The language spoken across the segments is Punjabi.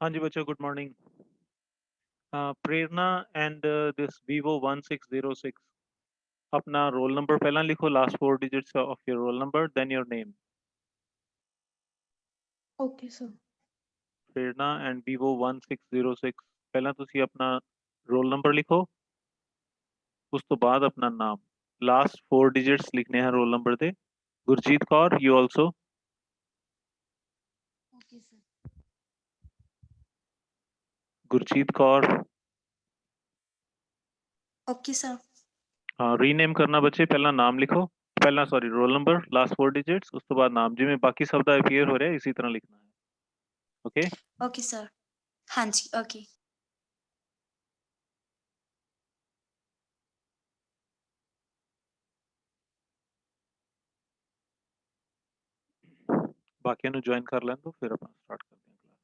हाँ जी बच्चों, good morning. Prerna and this Vivo 1606, अपना रोल नंबर पहला लिखो, last 4 digits of your roll number, then your name. Okay, sir. Prerna and Vivo 1606, पहला ਤੁਸੀਂ अपना रोल नंबर लिखो, ਉਸ ਤੋਂ ਬਾਅਦ अपना नाम, लास्ट 4 डिजिट्स लिखने हैं रोल नंबर ਦੇ। Gurjeet Kaur, you also। Okay, sir. Gurjeet Kaur. Okay, sir. हाँ, ਰੀਨੇਮ ਕਰਨਾ ਬੱਚੇ, ਪਹਿਲਾਂ ਨਾਮ ਲਿਖੋ, ਪਹਿਲਾਂ sorry roll number, last 4 digits, ਉਸ ਤੋਂ ਬਾਅਦ ਨਾਮ, ਜਿਵੇਂ ਬਾਕੀ ਸ਼ਬਦ ਦਾ ਅਪੀਅਰ ਹੋ ਰਿਹਾ ਇਸੇ ਤਰ੍ਹਾਂ ਲਿਖਣਾ ਹੈ। ਓਕੇ। Okay, sir. ਹਾਂਜੀ, okay. ਬਾਕੀਆਂ ਨੂੰ ਜੁਆਇਨ ਕਰ ਲੈਣ ਤੋਂ ਫਿਰ ਆਪਾਂ ਸਟਾਰਟ ਕਰਦੇ ਹਾਂ ਕਲਾਸ।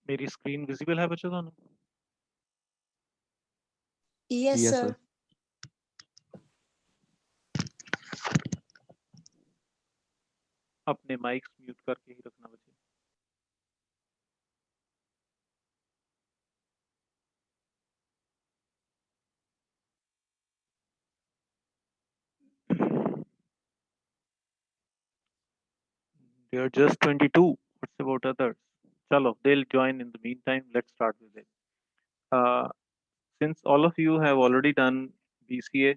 मेरी स्क्रीन विजिबल है बच्चों ਤੁਹਾਨੂੰ? Yes, Yes, sir. sir. अपने माइक्स म्यूट करके ही रखना बच्चे। They are just 22. What's about others? Chalo, they'll join in the meantime. Let's start with it. Uh, since all of you have already done BCA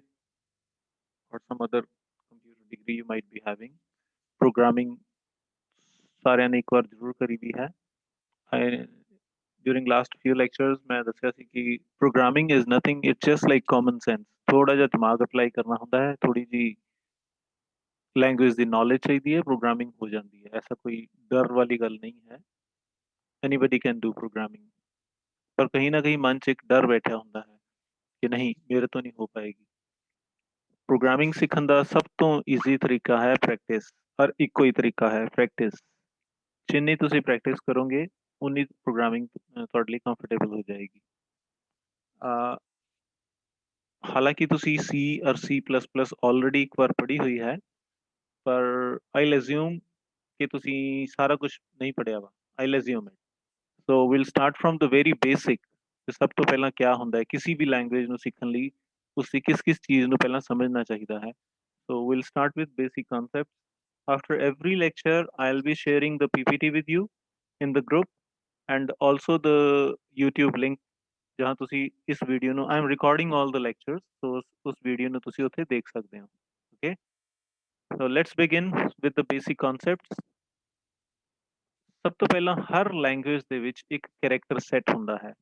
or some other computer degree you might be having, programming ਸਾਰਿਆਂ ਨੇ ਇੱਕ ਵਾਰ ਜ਼ਰੂਰ ਕਰੀ ਦੀ ਹੈ। During last few lectures मैं ਦੱਸਿਆ ਸੀ ਕਿ programming is nothing, it's just like common sense। ਥੋੜਾ ਜਿਹਾ ਦਿਮਾਗ ਅਪਲਾਈ ਕਰਨਾ ਹੁੰਦਾ ਹੈ, ਥੋੜੀ ਜੀ लैंग्वेज ਦੀ नॉलेज चाहिए है, प्रोग्रामिंग हो जाती है। ऐसा कोई डर वाली गल नहीं है। एनीबडी कैन डू प्रोग्रामिंग, पर कहीं ना कहीं मन च एक डर बैठा होता है कि नहीं मेरे तो नहीं हो पाएगी। प्रोग्रामिंग सीखने का सब तो ईजी तरीका है प्रैक्टिस, और इको ही तरीका है प्रैक्टिस। जिन्नी तुसी प्रैक्टिस करोगे उन्नी प्रोग्रामिंग ਤੁਹਾਡੇ ਲਈ कंफर्टेबल हो जाएगी। हालांकि तुसी सी और C++ ऑलरेडी एक बार पढ़ी हुई है, पर आई एज्यूम कि तुसी सारा कुछ नहीं पढ़िया वा। I assume it. So will start from the very basic. सब तो पहला क्या होंदा है किसी भी लैंग्वेज ਨੂੰ ਸਿੱਖਣ ਲਈ, ਉਸਦੀ किस चीज़ ਨੂੰ ਪਹਿਲਾਂ ਸਮਝਣਾ ਚਾਹੀਦਾ ਹੈ। So we'll start with basic concepts. After every lecture, I'll be sharing the PPT with you in the group, and also the YouTube link जहाँ ਤੁਸੀਂ ਇਸ ਵੀਡੀਓ ਨੂੰ, I am recording all the lectures, so ਉਸ ਵੀਡੀਓ ਨੂੰ ਤੁਸੀਂ ਉੱਥੇ ਦੇਖ ਸਕਦੇ ਹੋ। Okay, so let's begin with the basic concepts. ਸਭ ਤੋਂ ਪਹਿਲਾਂ ਹਰ ਲੈਂਗੁਏਜ ਦੇ ਵਿੱਚ ਇੱਕ ਕੈਰੈਕਟਰ ਸੈੱਟ ਹੁੰਦਾ ਹੈ।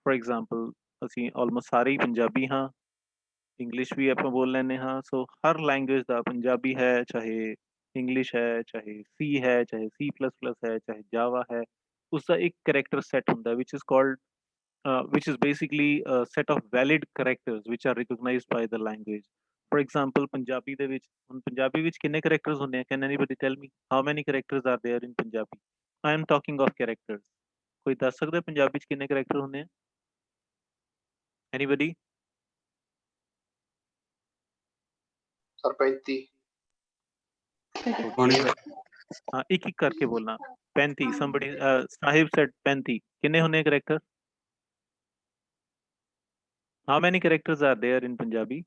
ਫॉर एग्जांपल ਅਸੀਂ ਆਲਮੋਸਟ ਸਾਰੇ ਹੀ ਪੰਜਾਬੀ ਹਾਂ, इंग्लिश भी आप बोल लेने हाँ। सो हर लैंग्वेज का, पंजाबी है चाहे इंग्लिश है, चाहे सी है, चाहे C++ है, चाहे जावा है, उसका एक करैक्टर सेट होता है which is called which is basically a set of valid characters which are recognized by the language. For example, Punjabi ਦੇ ਵਿੱਚ, ਹੁਣ ਪੰਜਾਬੀ ਵਿੱਚ ਕਿੰਨੇ characters ਹੁੰਦੇ ਆ? Can anybody tell me how many characters are there in Punjabi? I am talking of characters. ਕੋਈ ਦੱਸ ਸਕਦਾ ਪੰਜਾਬੀ ਚ ਕਿੰਨੇ character ਹੁੰਦੇ ਆ? Anybody? सर 35। ओके हाँ एक करके बोलना 35 somebody साहिब said 35 कितने होने character how many characters are there in Punjabi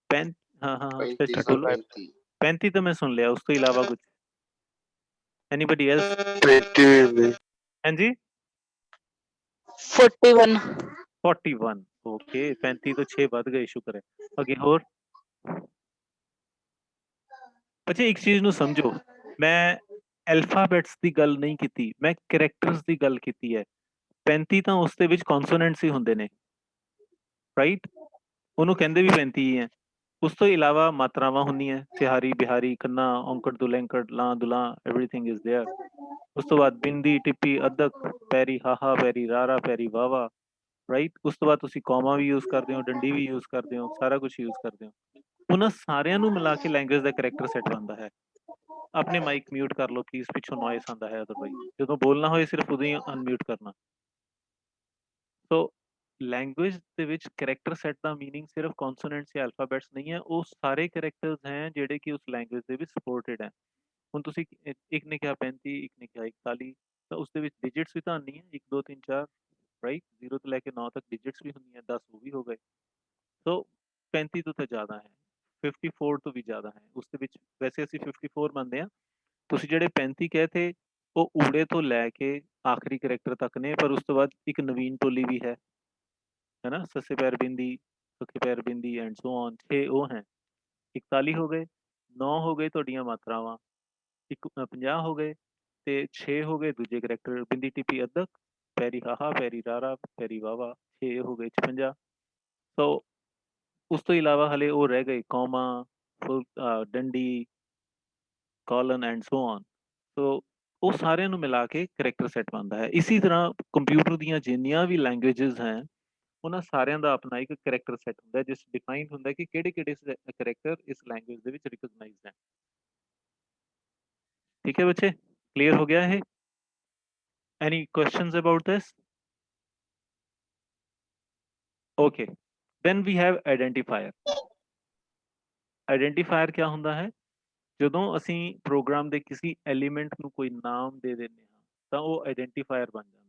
पैं हाँ हाँ हाँ 35 अच्छा बोलो 35 तो मैं सुन लिया उसके अलावा कुछ anybody else 35 हाँ जी 41 41 ओके 35 तो 6 ਵੱਧ ਗਏ ਸ਼ੁਕਰ ਹੈ ਅੱਗੇ ਹੋਰ ਬੱਚੇ ਇੱਕ ਚੀਜ਼ ਨੂੰ ਸਮਝੋ ਮੈਂ ਅਲਫਾਬੈਟਸ ਦੀ ਗੱਲ ਨਹੀਂ ਕੀਤੀ ਮੈਂ ਕੈਰੈਕਟਰਸ ਦੀ ਗੱਲ ਕੀਤੀ ਹੈ 35 ਤਾਂ ਉਸ ਦੇ ਵਿੱਚ ਕੌਨਸੋਨੈਂਟਸ ਹੀ ਹੁੰਦੇ ਨੇ ਰਾਈਟ ਉਹਨੂੰ ਕਹਿੰਦੇ ਵੀ 35 ਹੀ ਹੈ ਉਸ ਤੋਂ ਇਲਾਵਾ ਮਾਤਰਾਵਾਂ ਹੁੰਦੀਆਂ ਸਿਹਾਰੀ ਬਿਹਾਰੀ ਕੰਨਾ ਔਂਕੜ ਦੁਲੈਂਕੜ ਲਾਂ ਦੁਲਾਂ ਐਵਰੀਥਿੰਗ ਇਜ਼ देयर ਉਸ ਤੋਂ ਬਾਅਦ ਬਿੰਦੀ ਟਿੱਪੀ ਅਦਕ ਪੈਰੀ ਹਾਹਾ ਪੈਰੀ ਰਾਰਾ ਪੈਰੀ ਵਾਵਾ ਰਾਈਟ ਉਸ ਤੋਂ ਬਾਅਦ ਤੁਸੀਂ ਕੌਮਾ ਵੀ ਯੂਜ਼ ਕਰਦੇ ਹੋ ਡੰਡੀ ਵੀ ਯੂਜ਼ ਕਰਦੇ ਹੋ ਸਾਰਾ ਕੁਝ ਯੂਜ਼ ਕਰਦੇ ਹੋ ਉਹਨਾਂ ਸਾਰਿਆਂ ਨੂੰ ਮਿਲਾ ਕੇ ਲੈਂਗੁਏਜ ਦਾ ਕਰੈਕਟਰ ਸੈੱਟ ਬਣਦਾ ਹੈ ਆਪਣੇ ਮਾਈਕ ਮਿਊਟ ਕਰ ਲਓ ਪਲੀਜ਼ ਪਿੱਛੋਂ ਨੋਇਸ ਆਉਂਦਾ ਹੈ ਅਦਰਵਾਈਜ਼ ਜਦੋਂ ਬੋਲਣਾ ਹੋਏ ਸਿਰਫ ਉਦੋਂ ਹੀ ਅਨਮਿਊਟ ਕਰਨਾ ਸੋ लैंग्वेज ਦੇ ਵਿੱਚ ਕਰੈਕਟਰ ਸੈੱਟ ਦਾ मीनिंग ਸਿਰਫ ਕੌਨਸੋਨੈਂਟਸ ਜਾਂ ਅਲਫਾਬੈਟਸ ਨਹੀਂ ਹੈ ਉਹ ਸਾਰੇ ਕਰੈਕਟਰਸ ਹੈ ਜਿਹੜੇ ਕਿ ਉਸ ਲੈਂਗੁਏਜ ਦੇ ਵਿੱਚ ਸਪੋਰਟਡ ਹੈ ਹੁਣ ਤੁਸੀਂ ਇੱਕ ਨੇ ਕਿਹਾ 35 ਇੱਕ ਨੇ ਕਿਹਾ 41 ਤਾਂ ਉਸ ਦੇ ਵਿੱਚ ਡਿਜਿਟਸ ਵੀ ਤਾਂ ਨਹੀਂ ਹੈ 1 2 3 4 ਰਾਈਟ 0 ਤੋਂ ਲੈ ਕੇ 9 ਤੱਕ ਡਿਜਿਟਸ ਵੀ ਹੁੰਦੀਆਂ 10 ਉਹ ਵੀ ਹੋ ਗਏ ਸੋ 35 ਤੋਂ ਤਾਂ ਜ਼ਿਆਦਾ ਹੈ 54 ਤੋਂ ਵੀ ਜ਼ਿਆਦਾ ਹੈ ਉਸ ਦੇ ਵਿੱਚ ਵੈਸੇ ਅਸੀਂ 54 ਮੰਨਦੇ ਹਾਂ ਤੁਸੀਂ ਜਿਹੜੇ 35 ਕਹੇ ਥੇ ਉਹ ਊੜੇ ਤੋਂ ਲੈ ਕੇ ਆਖਰੀ ਕਰੈਕਟਰ ਤੱਕ ਨੇ ਪਰ ਉਸ ਤੋਂ ਬਾਅਦ ਇੱਕ ਨਵੀਨ ਟੋਲੀ ਵੀ ਹੈ ना सस्से पैर बिंदी सुखे पैर बिंदी एंड सो ऑन 6 ਉਹ ਹੈ 41 ਹੋ ਗਏ 9 ਹੋ ਗਏ ਤੁਹਾਡੀਆਂ ਮਾਤਰਾਵਾਂ 50 ਹੋ ਗਏ ਤੇ 6 ਹੋ ਗਏ ਦੂਜੇ ਕਰੈਕਟਰ ਬਿੰਦੀ ਟਿੱਪੀ ਅਦਕ ਪੈਰੀ ਹਾਹਾ ਪੈਰੀ ਰਾਰਾ ਪੈਰੀ ਵਾਵਾ 6 ਹੋ ਗਏ 56 ਸੋ ਉਸ ਤੋਂ ਇਲਾਵਾ ਹਲੇ ਉਹ ਰਹਿ ਗਏ ਕੌਮਾ ਡੰਡੀ ਕਾਲਨ ਐਂਡ ਸੋ ਔਨ ਸੋ ਉਹ ਸਾਰਿਆਂ ਨੂੰ ਮਿਲਾ ਕੇ ਕਰੈਕਟਰ ਸੈੱਟ ਬਣਦਾ ਹੈ ਇਸੇ ਤਰ੍ਹਾਂ ਕੰਪਿਊਟਰ ਦੀਆਂ ਜਿੰਨੀਆਂ ਵੀ ਲੈਂਗੁਏਜਸ ਹੈ ਉਹਨਾਂ ਸਾਰਿਆਂ ਦਾ ਆਪਣਾ ਇੱਕ ਕਰੈਕਟਰ ਸੈੱਟ ਹੁੰਦਾ ਹੈ ਜਿਸ ਡਿਫਾਈਨਡ ਹੁੰਦਾ ਕਿ ਕਿਹੜੇ ਕਰੈਕਟਰ ਇਸ ਲੈਂਗੁਏਜ ਦੇ ਵਿੱਚ ਰਿਕਗਨਾਈਜ਼ਡ ਹੈ ਠੀਕ ਹੈ ਬੱਚੇ ਕਲੀਅਰ ਹੋ ਗਿਆ ਇਹ any questions about this okay then we have identifier identifier ਕੀ ਹੁੰਦਾ ਹੈ ਜਦੋਂ ਅਸੀਂ ਪ੍ਰੋਗਰਾਮ ਦੇ ਕਿਸੇ ਐਲੀਮੈਂਟ ਨੂੰ ਕੋਈ ਨਾਮ ਦੇ ਦਿੰਦੇ ਹਾਂ ਤਾਂ ਉਹ ਆਈਡੈਂਟੀਫਾਇਰ ਬਣ ਜਾਂਦਾ ਹੈ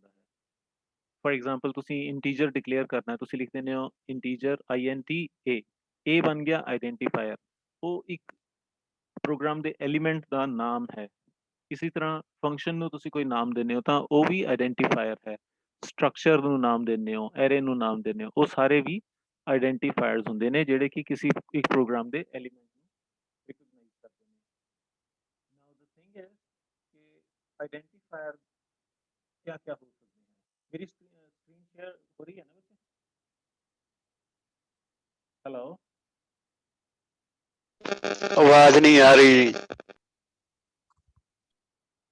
ਫॉर एग्जांपल ਤੁਸੀਂ ਇੰਟੀਜਰ ਡਿਕਲੇਅਰ ਕਰਨਾ ਹੈ ਤੁਸੀਂ ਲਿਖ ਦਿੰਦੇ ਹੋ ਇੰਟੀਜਰ INT A ਬਣ ਗਿਆ ਆਈਡੈਂਟੀਫਾਇਰ ਉਹ ਇੱਕ ਪ੍ਰੋਗਰਾਮ ਦੇ ਐਲੀਮੈਂਟ ਦਾ ਨਾਮ ਹੈ ਇਸੇ ਤਰ੍ਹਾਂ ਫੰਕਸ਼ਨ ਨੂੰ ਤੁਸੀਂ ਕੋਈ ਨਾਮ ਦਿੰਦੇ ਹੋ ਤਾਂ ਉਹ ਵੀ ਆਈਡੈਂਟੀਫਾਇਰ ਹੈ ਸਟਰਕਚਰ ਨੂੰ ਨਾਮ ਦਿੰਦੇ ਹੋ ਐਰੇ ਨੂੰ ਨਾਮ ਦਿੰਦੇ ਹੋ ਉਹ ਸਾਰੇ ਵੀ ਆਈਡੈਂਟੀਫਾਇਰਸ ਹੁੰਦੇ ਨੇ ਜਿਹੜੇ ਕਿ ਕਿਸੇ ਇੱਕ ਪ੍ਰੋਗਰਾਮ ਦੇ ਐਲੀਮੈਂਟ ਨੂੰ ਰਿਕਗਨਾਈਜ਼ ਕਰਦੇ ਨੇ ਨਾਓ ਦ ਥਿੰਗ ਹੈ ਕਿ ਆਈਡੈਂਟੀਫਾਇਰ क्या क्या हो सकते हैं मेरी स्क्रीन शेयर हो रही है ना बच्चे हेलो आवाज नहीं आ रही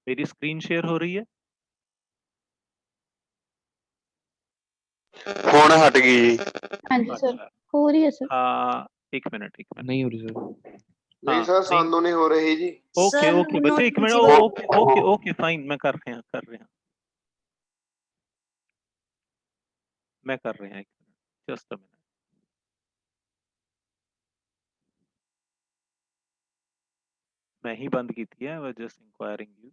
मेरी स्क्रीन शेयर हो रही है फोन हट गई जी हाँ जी सर अच्छा हो रही है सर हाँ एक मिनट नहीं हो रही सर नहीं हाँ सर नहीं सानू नहीं हो रही जी ओके सर ओके बच्चे नॉट एक minute visible okay okay okay fine मैं कर रहे हैं मैं कर रहे हैं एक मिनट जस्ट अ मिनट मैं ही बंद की थी I was just enquiring you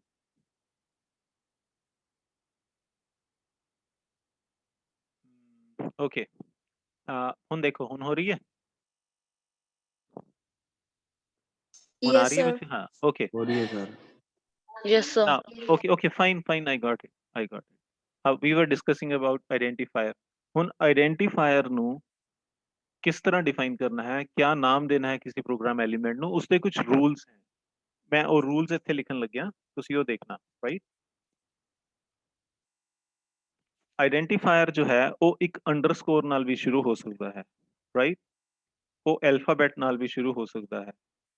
okay ਹੁਣ ਦੇਖੋ ਹੁਣ ਹੋ ਰਹੀ ਹੈ ਹੁਣ ਆ यस ਰਹੀ है सर बच्चे हाँ ओके हो रही है sir yes sir now okay fine I got it we were discussing about identifier ਹੁਣ identifier ਨੂੰ किस तरह डिफाइन करना है क्या नाम देना है किसी प्रोग्राम एलिमेंट ਨੂੰ ਉਸਦੇ ਕੁਝ ਰੂਲਸ ਹੈ ਮੈਂ ਉਹ ਰੂਲਸ ਇੱਥੇ ਲਿਖਣ ਲੱਗਿਆ ਤੁਸੀਂ ਉਹ ਦੇਖਣਾ ਰਾਈਟ ਆਈਡੈਂਟੀਫਾਇਰ ਜੋ ਹੈ ਉਹ ਇੱਕ ਅੰਡਰਸਕੋਰ ਨਾਲ ਵੀ ਸ਼ੁਰੂ ਹੋ ਸਕਦਾ ਹੈ ਰਾਈਟ ਉਹ ਅਲਫਾਬੈਟ ਨਾਲ ਵੀ ਸ਼ੁਰੂ ਹੋ ਸਕਦਾ ਹੈ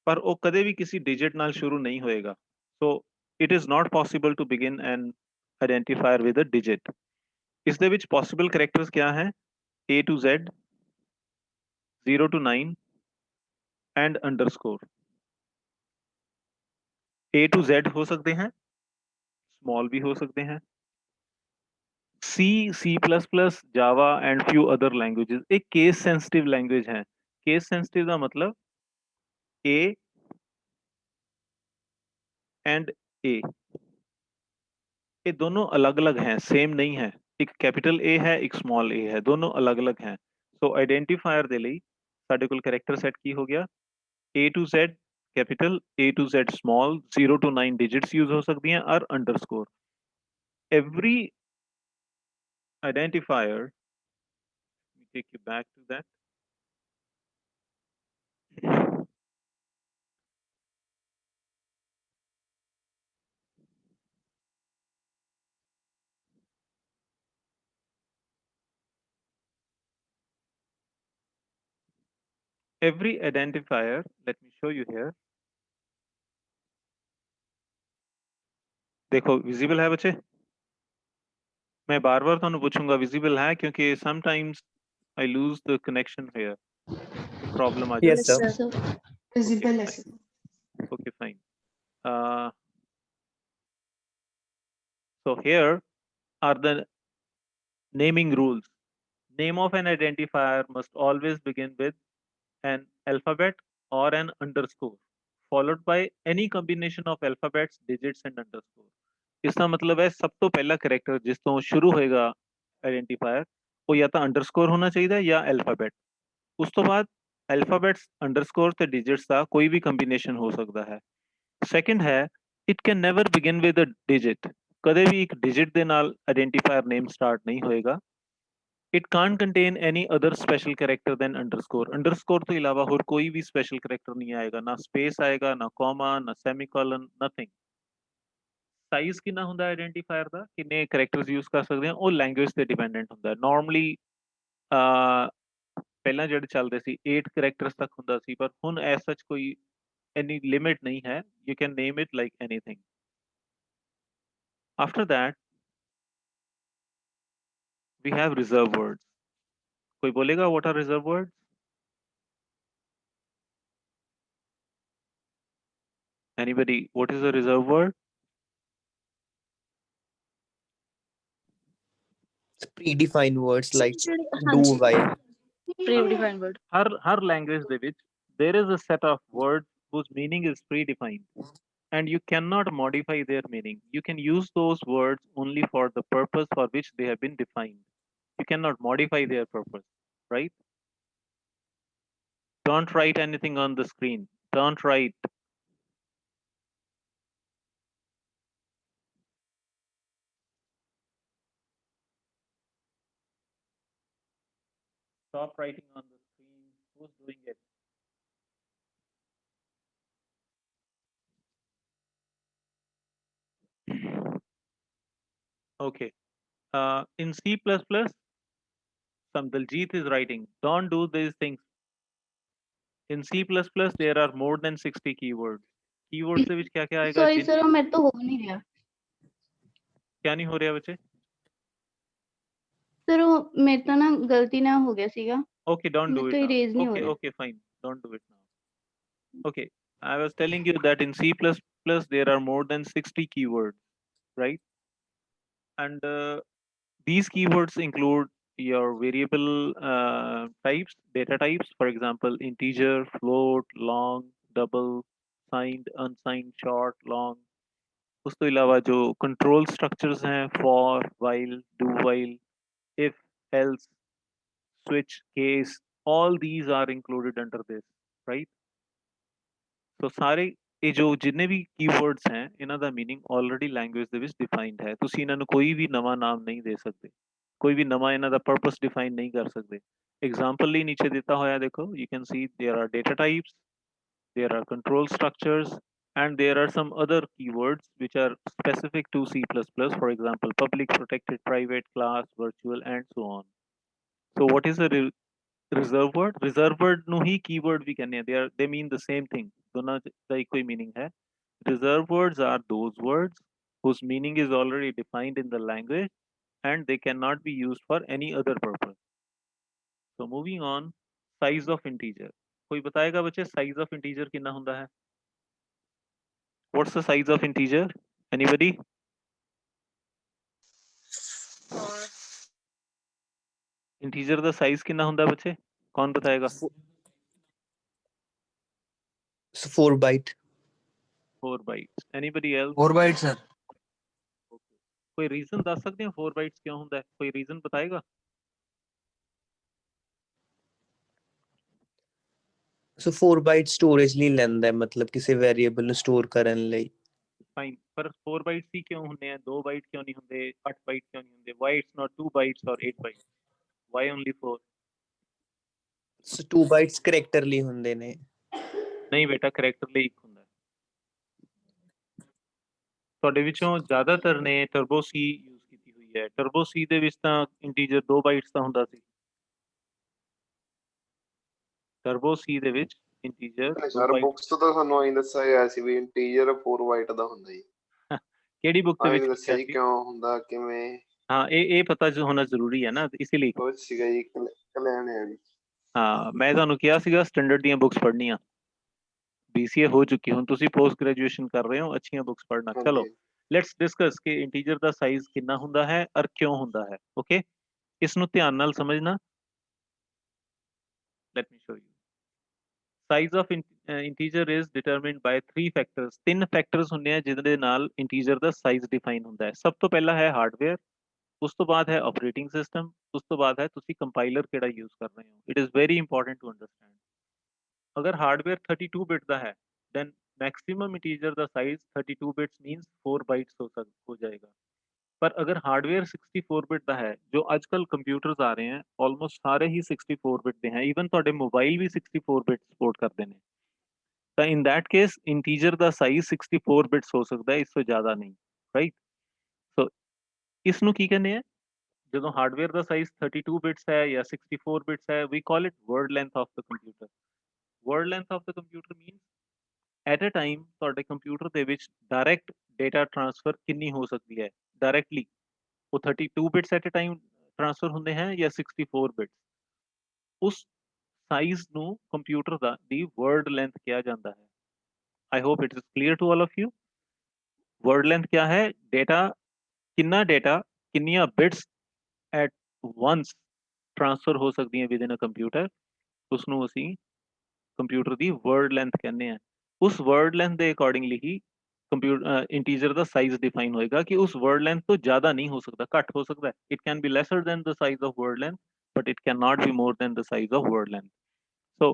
ਪਰ ਉਹ ਕਦੇ ਵੀ ਕਿਸੇ ਡਿਜਿਟ ਨਾਲ ਸ਼ੁਰੂ ਨਹੀਂ ਹੋਏਗਾ so it is not possible to begin an identifier with a digit ਇਸ ਦੇ ਵਿੱਚ ਪੋਸੀਬਲ ਕਰੈਕਟਰਸ ਕਿਆ ਹੈ A to Z 0 to 9 and underscore A to Z हो सकते हैं स्मॉल भी हो सकते हैं C++, Java and few other languages एक केस सेंसिटिव लैंग्वेज है केस सेंसिटिव ਦਾ ਮਤਲਬ A एंड A ये दोनों अलग-अलग हैं, सेम नहीं है। एक कैपिटल A है, एक स्मॉल a है, दोनों अलग-अलग हैं। सो आइडेंटिफायर ਦੇ ਲਈ ਸਾਡੇ ਕੋਲ ਕੈਰੈਕਟਰ ਸੈਟ ਕੀ ਹੋ ਗਿਆ A to Z capital A to Z small 0 to 9 digits use हो सकती हैं और underscore every identifier let me take you back to that every identifier let me show you here देखो विजिबल है बच्चे मैं बार बार ਤੁਹਾਨੂੰ पूछूंगा विजिबल है क्योंकि sometimes I lose the connection here problem uh Yes, जाती sir. है Visible है fine. sir. Okay fine so here are the naming rules name of an identifier must always begin with an alphabet or an underscore followed by any combination of alphabets digits and underscore इसका मतलब है सब तो पहला कैरेक्टर जिस ਤੋਂ ਸ਼ੁਰੂ ਹੋਏਗਾ ਆਇਡੈਂਟੀਫਾਇਰ ਉਹ ਜਾਂ ਤਾਂ ਅੰਡਰਸਕੋਰ ਹੋਣਾ ਚਾਹੀਦਾ ਹੈ ਜਾਂ ਅਲਫਾਬੈਟ ਉਸ ਤੋਂ ਬਾਅਦ ਅਲਫਾਬੈਟਸ ਅੰਡਰਸਕੋਰ ਤੇ ਡਿਜਿਟਸ ਦਾ ਕੋਈ ਵੀ ਕੰਬੀਨੇਸ਼ਨ ਹੋ ਸਕਦਾ ਹੈ ਸੈਕੰਡ ਹੈ it can never begin with a digit ਕਦੇ ਵੀ ਇੱਕ ਡਿਜਿਟ ਦੇ ਨਾਲ ਆਇਡੈਂਟੀਫਾਇਰ ਨੇਮ ਸਟਾਰਟ ਨਹੀਂ ਹੋਏਗਾ it can't contain any other special character than underscore underscore ਤੋਂ ਇਲਾਵਾ ਹੋਰ ਕੋਈ ਵੀ ਸਪੈਸ਼ਲ ਕਰੈਕਟਰ ਨਹੀਂ ਆਏਗਾ ਨਾ ਸਪੇਸ ਆਏਗਾ ਨਾ ਕੋਮਾ ਨਾ ਸੈਮੀਕੋਲਨ ਨਥਿੰਗ ਸਾਈਜ਼ ਕਿੰਨਾ ਹੁੰਦਾ ਆਇਡੈਂਟੀਫਾਇਰ ਦਾ ਕਿੰਨੇ ਕਰੈਕਟਰਸ ਯੂਜ਼ ਕਰ ਸਕਦੇ ਆ ਉਹ ਲੈਂਗੁਏਜ ਤੇ ਡਿਪੈਂਡੈਂਟ ਹੁੰਦਾ ਨਾਰਮਲੀ ਪਹਿਲਾਂ ਜਿਹੜੇ ਚੱਲਦੇ ਸੀ 8 ਕਰੈਕਟਰਸ ਤੱਕ ਹੁੰਦਾ ਸੀ ਪਰ ਹੁਣ ਐਸ ਸੱਚ ਕੋਈ any limit nahi hai you can name it like anything after that we have reserve words koi bolega what are reserve words anybody what is a reserve word Predefined words like do, ਹਾਂਜੀ while. Predefined word. her language de vich there is a set of words whose meaning is predefined and you cannot modify their meaning you can use those words only for the purpose for which they have been defined you cannot modify their purpose right don't write anything on the screen don't write stop writing on the screen who's doing it okay in C++, some Daljit is writing, don't do these things. In C++, there are more than 60 keywords. Keywords से क्या क्या आएगा? Sorry sir, मेरे तो हो नहीं रहा. क्या नहीं हो रहा बच्चे? Sir, मेरे तो ना गलती ना हो गया सीगा. Okay, don't do it तो now. erase नहीं हो Okay, रहा. okay, fine. Don't do it now. Okay, I was telling you that in C++ there are more than 60 keywords, right? And these keywords include your variable types, data types, for example, integer, float, long, double, signed, unsigned, short, long. उस तो इलावा जो कंट्रोल स्ट्रक्चर्स हैं for while do while if else switch case all these are included under this right so ਸਾਰੇ ਇਹ ਜੋ ਜਿੰਨੇ ਵੀ ਕੀਵਰਡਸ हैं ਇਹਨਾਂ ਦਾ मीनिंग ਆਲਰੇਡੀ ਲੈਂਗੁਏਜ ਦੇ ਵਿੱਚ ਡਿਫਾਈਨਡ ਹੈ ਤੁਸੀਂ ਇਹਨਾਂ ਨੂੰ ਕੋਈ ਵੀ ਨਵਾਂ ਨਾਮ ਨਹੀਂ ਦੇ ਸਕਦੇ ਕੋਈ ਵੀ ਨਵਾਂ ਇਹਨਾਂ ਦਾ ਪਰਪਸ ਡਿਫਾਈਨ ਨਹੀਂ ਕਰ ਸਕਦੇ ਐਗਜ਼ਾਮਪਲ ਲਈ ਨੀਚੇ ਦਿੱਤਾ ਹੋਇਆ ਦੇਖੋ you can see there are data types there are control structures and there are some other keywords which are specific to C++, for example, public, protected, private, class, virtual, and so on. So what is a reserve word? Reserve word nu hi keyword vi kehne they mean the same thing. Dona da ekko hi meaning hai. Reserve words are those words whose meaning is already defined in the language and they cannot be used for any other purpose. So moving on, size of integer. कोई बताएगा बच्चे size of integer कितना ਹੁੰਦਾ है? What's the size of integer? Anybody? Integer the size कितना ਹੁੰਦਾ है बच्चे? कौन बताएगा? So 4 byte. 4 bytes. Anybody else? 4 bytes sir. ਕੋਈ ਰੀਜ਼ਨ ਦੱਸ ਸਕਦੇ ਹੋ 4 bytes ਕਿਉਂ ਹੁੰਦਾ ਹੈ? ਕੋਈ ਰੀਜ਼ਨ ਬਤਾਏਗਾ? So 4 byte storage ਲਈ ਲੈਂਦਾ ਹੈ, ਮਤਲਬ ਕਿਸੇ ਵੇਰੀਏਬਲ ਨੂੰ ਸਟੋਰ ਕਰਨ ਲਈ। ਫਾਈਨ, ਪਰ 4 bytes ਹੀ ਕਿਉਂ ਹੁੰਦੇ ਆ? 2 byte ਕਿਉਂ ਨਹੀਂ ਹੁੰਦੇ? 8 byte ਕਿਉਂ ਨਹੀਂ ਹੁੰਦੇ? Why it's not 2 bytes or 8 bytes? Why only 4? So 2 bytes character ਲਈ ਹੁੰਦੇ ਨੇ। ਨਹੀਂ ਬੇਟਾ, ਕਰੈਕਟਰ ਲਈ ਇੱਕ ਹੁੰਦਾ ਹੈ। ਤੁਹਾਡੇ ਵਿੱਚੋਂ ਜ਼ਿਆਦਾਤਰ ਨੇ ਟਰਬੋ ਸੀ ਯੂਜ਼ ਕੀਤੀ ਹੋਈ ਹੈ। ਟਰਬੋ ਸੀ ਦੇ ਵਿੱਚ ਤਾਂ ਇੰਟੀਜਰ 2 bytes ਦਾ ਹੁੰਦਾ ਸੀ। ਟਰਬੋ ਸੀ ਦੇ ਵਿੱਚ ਇੰਟੀਜਰ 2 ਸਰ bytes। ਬੁక్స్ ਤੋਂ ਤਾਂ ਸਾਨੂੰ ਐਂ ਦੱਸਿਆ ਗਿਆ ਸੀ ਵੀ ਇੰਟੀਜਰ 4 ਬਾਈਟ ਦਾ ਹੁੰਦਾ ਜੀ। ਕਿਹੜੀ ਬੁੱਕ ਦੇ ਐਂ ਵਿੱਚ ਦੱਸਿਆ ਲਿਖਿਆ ਜੀ ਸੀ? ਕਿਉਂ ਹੁੰਦਾ ਕਿਵੇਂ ਹਾਂ, ਇਹ ਪਤਾ ਹੋਣਾ ਜ਼ਰੂਰੀ ਹੈ ਨਾ, ਇਸੇ ਲਈ। ਕੁਝ ਸੀਗਾ ਜੀ ਕਲਿਆਣ ਹੈ ਜੀ। ਹਾਂ, ਮੈਂ ਤੁਹਾਨੂੰ ਕਿਹਾ ਸੀਗਾ ਸਟੈਂਡਰਡ ਦੀਆਂ ਬੁੱਕਸ ਪੜ੍ਹਨੀਆਂ। BCA ਹੋ ਚੁੱਕੀ, ਹੁਣ ਤੁਸੀਂ ਪੋਸਟ ਗ੍ਰੈਜੂਏਸ਼ਨ ਕਰ ਰਹੇ ਹੋ, ਅੱਛੀਆਂ ਬੁੱਕਸ ਪੜ੍ਹਨਾ। ਚਲੋ ਲੈਟਸ ਡਿਸਕਸ ਕਿ ਇੰਟੀਜਰ ਦਾ ਸਾਈਜ਼ ਕਿੰਨਾ ਹੁੰਦਾ ਹੈ ਔਰ ਕਿਉਂ ਹੁੰਦਾ ਹੈ। ਓਕੇ, ਇਸ ਨੂੰ ਧਿਆਨ ਨਾਲ ਸਮਝਣਾ। Let me show you. Size of integer is determined by 3 factors. 3 factors ਹੁੰਦੇ ਆ ਜਿਹਦੇ ਨਾਲ ਇੰਟੀਜਰ ਦਾ ਸਾਈਜ਼ ਡਿਫਾਈਨ ਹੁੰਦਾ ਹੈ। ਸਭ ਤੋਂ ਪਹਿਲਾ ਹੈ ਹਾਰਡਵੇਅਰ, ਉਸ ਤੋਂ ਬਾਅਦ ਹੈ ਆਪਰੇਟਿੰਗ ਸਿਸਟਮ, ਉਸ ਤੋਂ ਬਾਅਦ ਹੈ ਤੁਸੀਂ ਕੰਪਾਈਲਰ ਕਿਹੜਾ ਯੂਜ਼ ਕਰ ਰਹੇ ਹੋ। It is very important to understand. ਅਗਰ ਹਾਰਡਵੇਅਰ 32 ਬਿਟ ਦਾ ਹੈ then maximum integer ਦਾ ਸਾਈਜ਼ 32 bits means 4 bytes ਹੋ ਜਾਏਗਾ। ਪਰ ਅਗਰ ਹਾਰਡਵੇਅਰ 64 ਬਿਟ ਦਾ ਹੈ, ਜੋ ਅੱਜਕੱਲ ਕੰਪਿਊਟਰਸ ਆ ਰਹੇ ਹਨ ਆਲਮੋਸਟ ਸਾਰੇ ਹੀ 64 ਬਿਟ ਦੇ ਹਨ, ਈਵਨ ਤੁਹਾਡੇ ਮੋਬਾਈਲ ਵੀ 64 ਬਿਟ ਸਪੋਰਟ ਕਰਦੇ ਨੇ, ਤਾਂ in that case integer the size 64 bits ਹੋ ਸਕਦਾ ਹੈ, ਇਸ ਤੋਂ ਜ਼ਿਆਦਾ ਨਹੀਂ, ਰਾਈਟ। ਸੋ ਇਸ ਨੂੰ ਕੀ ਕਹਿੰਦੇ ਆ? ਜਦੋਂ ਹਾਰਡਵੇਅਰ ਦਾ ਸਾਈਜ਼ 32 ਬਿਟਸ ਹੈ ਜਾਂ 64 ਬਿਟਸ ਹੈ, we call it word length of the computer. Word length of the computer means at a time ਤੁਹਾਡੇ ਕੰਪਿਊਟਰ ਦੇ ਵਿੱਚ ਡਾਇਰੈਕਟ ਡੇਟਾ ਟ੍ਰਾਂਸਫਰ ਕਿੰਨੀ ਹੋ ਸਕਦੀ ਹੈ ਡਾਇਰੈਕਟਲੀ। ਉਹ 32 bits at a time transfer ਹੁੰਦੇ ਹਨ ਜਾਂ 64 ਬਿਟਸ। ਉਸ ਸਾਈਜ਼ ਨੂੰ ਕੰਪਿਊਟਰ ਦਾ ਦੀ ਵਰਡ ਲੈਂਥ ਕਿਹਾ ਜਾਂਦਾ ਹੈ। I hope it is clear to all of you. Word length ਕਿਆ ਹੈ? ਡੇਟਾ, ਕਿੰਨਾ ਡੇਟਾ, ਕਿੰਨੀਆਂ ਬਿਟਸ ਐਟ ਵਨਸ ਟ੍ਰਾਂਸਫਰ ਹੋ ਸਕਦੀਆਂ ਵਿਦ ਇਨ ਅ ਕੰਪਿਊਟਰ, ਉਸ ਨੂੰ ਅਸੀਂ ਕੰਪਿਊਟਰ ਦੀ ਵਰਡ ਲੈਂਥ ਕਹਿੰਦੇ ਆ। ਉਸ ਵਰਡ ਲੈਂਥ ਦੇ ਅਕੋਰਡਿੰਗਲੀ ਹੀ ਕੰਪਿਊਟਰ ਇੰਟੀਜਰ ਦਾ ਸਾਈਜ਼ ਡਿਫਾਈਨ ਹੋਏਗਾ ਕਿ ਉਸ ਵਰਡ ਲੈਂਥ ਤੋਂ ਜ਼ਿਆਦਾ ਨਹੀਂ ਹੋ ਸਕਦਾ, ਘੱਟ ਹੋ ਸਕਦਾ ਹੈ। It can be lesser than the size of word length but it can not be more than the size of word length. So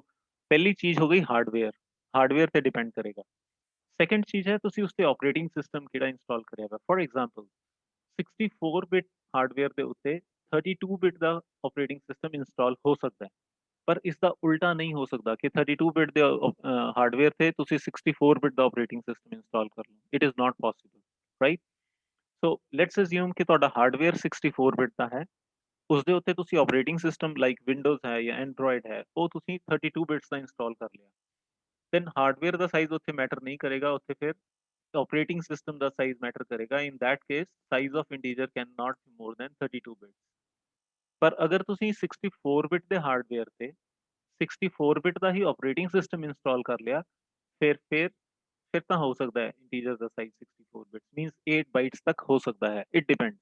ਪਹਿਲੀ ਚੀਜ਼ ਹੋ ਗਈ ਹਾਰਡਵੇਅਰ, ਹਾਰਡਵੇਅਰ ਤੇ ਡਿਪੈਂਡ ਕਰੇਗਾ। ਸੈਕੰਡ ਚੀਜ਼ ਹੈ ਤੁਸੀਂ ਉਸ ਤੇ ਆਪਰੇਟਿੰਗ ਸਿਸਟਮ ਕਿਹੜਾ ਇੰਸਟਾਲ ਕਰਿਆ ਵਾ। ਫੋਰ ਐਗਜ਼ਾਮਪਲ 64 ਬਿਟ ਹਾਰਡਵੇਅਰ ਦੇ ਉੱਤੇ 32 ਬਿਟ ਦਾ ਆਪਰੇਟਿੰਗ ਸਿਸਟਮ ਇੰਸਟਾਲ ਹੋ ਸਕਦਾ ਹੈ, ਪਰ ਇਸ ਦਾ ਉਲਟਾ ਨਹੀਂ ਹੋ ਸਕਦਾ ਕਿ 32 ਬਿਟ ਦੇ ਹਾਰਡਵੇਅਰ ਤੇ ਤੁਸੀਂ 64 ਬਿਟ ਦਾ ਆਪਰੇਟਿੰਗ ਸਿਸਟਮ ਇੰਸਟਾਲ ਕਰ ਲਓ। It is not possible, right. So let's assume ਕਿ ਤੁਹਾਡਾ ਹਾਰਡਵੇਅਰ 64 ਬਿਟ ਦਾ ਹੈ, ਉਸ ਦੇ ਉੱਤੇ ਤੁਸੀਂ ਆਪਰੇਟਿੰਗ ਸਿਸਟਮ ਲਾਈਕ ਵਿੰਡੋਜ਼ ਹੈ ਜਾਂ ਐਂਡਰੋਇਡ ਹੈ, ਉਹ ਤੁਸੀਂ 32 ਬਿਟਸ ਦਾ ਇੰਸਟਾਲ ਕਰ ਲਿਆ। ਦੈਨ ਹਾਰਡਵੇਅਰ ਦਾ ਸਾਈਜ਼ ਉੱਥੇ ਮੈਟਰ ਨਹੀਂ ਕਰੇਗਾ, ਉੱਥੇ ਫਿਰ ਆਪਰੇਟਿੰਗ ਸਿਸਟਮ ਦਾ ਸਾਈਜ਼ ਮੈਟਰ ਕਰੇਗਾ। In that case size of integer can not be more then 32 bits. ਪਰ ਅਗਰ ਤੁਸੀਂ 64 ਬਿਟ ਦੇ ਹਾਰਡਵੇਅਰ ਤੇ 64 ਬਿਟ ਦਾ ਹੀ ਆਪਰੇਟਿੰਗ ਸਿਸਟਮ ਇੰਸਟਾਲ ਕਰ ਲਿਆ, ਫਿਰ ਤਾਂ ਹੋ ਸਕਦਾ ਹੈ ਇੰਟੀਜਰ ਦਾ ਸਾਈਜ਼ 64 ਬਿਟਸ ਮੀਨਸ 8 ਬਾਈਟਸ ਤੱਕ ਹੋ ਸਕਦਾ ਹੈ। ਇਟ ਡਿਪੈਂड्स।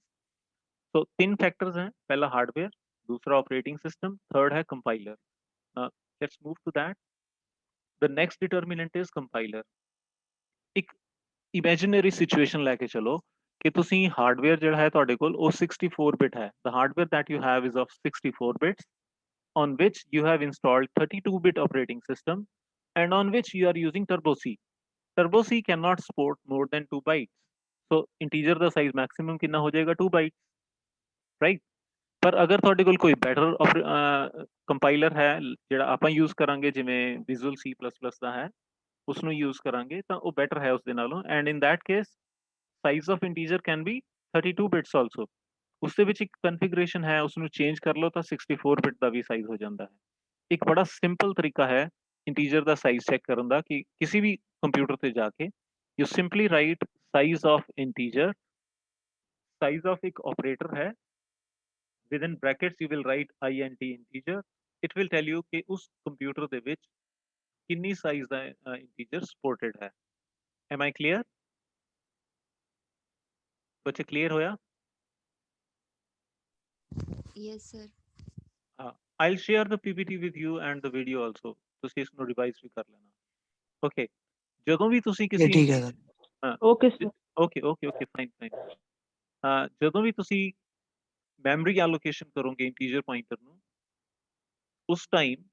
ਸੋ 3 ਫੈਕਟਰਸ हैं, पहला हार्डवेयर, दूसरा ऑपरेटिंग सिस्टम, थर्ड है compiler. Let's move to that. The next determinant is compiler. एक इमेजिनरी सिचुएशन लेके चलो कि ਤੁਸੀਂ ਹਾਰਡਵੇਅਰ ਜਿਹੜਾ ਹੈ ਤੁਹਾਡੇ ਕੋਲ ਉਹ 64 ਬਿਟ ਹੈ। ਦ hardware that you have is of 64 bits on which you have installed 32 bit operating system and on which you are using turbo C. turbo C cannot support more than 2 bytes, so integer ਦਾ ਸਾਈਜ਼ ਮੈਕਸਿਮਮ ਕਿੰਨਾ ਹੋ ਜਾਏਗਾ? 2 bytes, ਰਾਈਟ। ਪਰ ਅਗਰ ਤੁਹਾਡੇ ਕੋਲ ਕੋਈ ਬੈਟਰ ਕੰਪਾਈਲਰ ਹੈ ਜਿਹੜਾ ਆਪਾਂ ਯੂਜ਼ ਕਰਾਂਗੇ, ਜਿਵੇਂ ਵਿਜ਼ੂਅਲ C++ ਦਾ ਹੈ, ਉਸ ਨੂੰ ਯੂਜ਼ ਕਰਾਂਗੇ ਤਾਂ ਉਹ ਬੈਟਰ ਹੈ ਉਸ ਦੇ ਨਾਲੋਂ। And in that case size of integer can be 32 bits also. ਉਸ ਦੇ ਵਿੱਚ ਇੱਕ ਕਨਫੀਗਰੇਸ਼ਨ ਹੈ, ਉਸ ਨੂੰ ਚੇਂਜ ਕਰ ਲਓ ਤਾਂ 64 ਬਿਟ ਦਾ ਵੀ ਸਾਈਜ਼ ਹੋ ਜਾਂਦਾ ਹੈ। ਇੱਕ ਬੜਾ ਸਿੰਪਲ ਤਰੀਕਾ ਹੈ ਇੰਟੀਜਰ ਦਾ ਸਾਈਜ਼ ਚੈੱਕ ਕਰਨ ਦਾ ਕਿ ਕਿਸੇ ਵੀ ਕੰਪਿਊਟਰ ਤੇ ਜਾ ਕੇ you simply write size of integer. Size of ਇੱਕ ਆਪਰੇਟਰ ਹੈ, within brackets you will write int integer. it will tell you ਕਿ ਉਸ ਕੰਪਿਊਟਰ ਦੇ ਵਿੱਚ ਕਿੰਨੀ ਸਾਈਜ਼ ਦਾ ਇੰਟੀਜਰ ਸਪੋਰਟਡ ਹੈ। am I clear? ਬੱਚੇ ਕਲੀਅਰ ਹੋਇਆ? Yes, sir. I'll share the PPT with you and the video also. ਤੁਸੀਂ ਇਸ ਨੂੰ ਰਿਵਾਈਜ਼ ਵੀ ਕਰ ਲੈਣਾ। ਓਕੇ ਜਦੋਂ ਵੀ ਤੁਸੀਂ ये ਕਿਸੇ ठीक है sir okay sir okay fine ਜਦੋਂ ਵੀ ਤੁਸੀਂ ਮੈਮਰੀ ਐਲੋਕੇਸ਼ਨ ਕਰੋਗੇ ਇੰਟੀਜਰ ਪੁਆਇੰਟਰ ਨੂੰ ਉਸ ਟਾਈਮ